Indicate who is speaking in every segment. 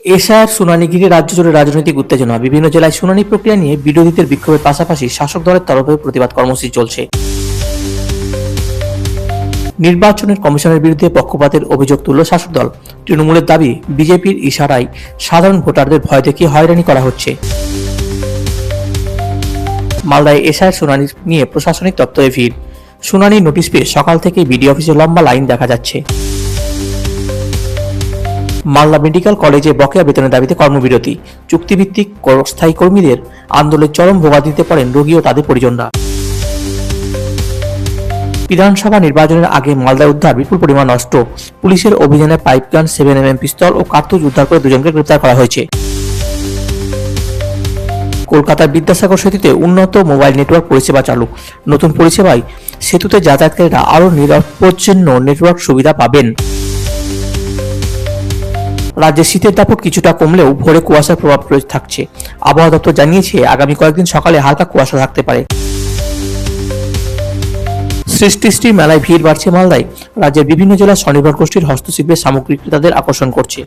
Speaker 1: এশার শুনানি ঘিরে রাজ্য জুড়ে রাজনৈতিক উত্তেজনা। বিভিন্ন জেলায় শুনানি প্রক্রিয়া নিয়ে বিরোধীদের বিক্ষোভের পাশাপাশি শাসক দলের তরফে প্রতিবাদ কর্মসূচি চলছে। নির্বাচনের কমিশনের বিরুদ্ধে পক্ষপাতের অভিযোগ তুলল শাসক দল। তৃণমূলের দাবি, বিজেপির ইশারায় সাধারণ ভোটারদের ভয় দেখিয়ে হয়রানি করা হচ্ছে। মালদায় এশার শুনানি নিয়ে প্রশাসনিক দপ্তরে ভিড়। শুনানি নোটিশ পেয়ে সকাল থেকে বিডি অফিসে লম্বা লাইন দেখা যাচ্ছে। মালদা মেডিকেল কলেজে বকেয়া বেতনের দাবিতে কর্মবিরতি। চুক্তিভিত্তিক স্থায়ী কর্মীদের আন্দোলনের চরম ভোগান্তিতে পড়েন রোগী ও তাদের পরিজনরা। বিধানসভা নির্বাচনের আগে মালদায় উদ্ধার বিপুল পরিমাণ অস্ত্র। পুলিশের অভিযানে পাইপগান, 7mm পিস্তল ও কার্তুজ উদ্ধার করে দুজনকে গ্রেপ্তার করা হয়েছে। কলকাতার বিদ্যাসাগর সেতুতে উন্নত মোবাইল নেটওয়ার্ক পরিষেবা চালু। নতুন পরিষেবায় সেতুতে যাতায়াতকারীরা আরও নিরাপত্তাজন্য নেটওয়ার্ক সুবিধা পাবেন। রাজ্যে শীতের দাপট কিছুটা কমলেও ভোরে কুয়াশার প্রভাব থাকছে। আবহাওয়া দপ্তর জানিয়েছে, আগামী কয়েকদিন সকালে হালকা কুয়াশা থাকতে পারে। সৃষ্টি মেলায় ভিড় বাড়ছে মালদায়। রাজ্যের বিভিন্ন জেলার স্বনির্ভর গোষ্ঠীর হস্তশিল্পের সামগ্রী ক্রেতাদের আকর্ষণ করছে।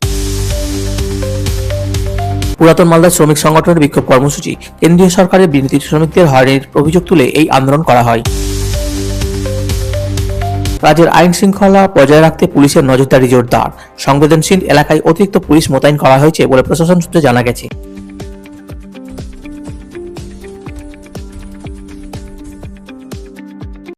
Speaker 1: পুরাতন মালদার শ্রমিক সংগঠনের বিক্ষোভ কর্মসূচি। কেন্দ্রীয় সরকারের বিরোধী শ্রমিকদের হয়রানির অভিযোগ তুলে এই আন্দোলন করা হয়। রাজ্যের আইন শৃঙ্খলা বজায় রাখতে পুলিশের নজরদারি জোরদার। সংবেদনশীল এলাকায় অতিরিক্ত পুলিশ মোতায়েন করা হয়েছে বলে প্রশাসন সূত্রে জানা গেছে।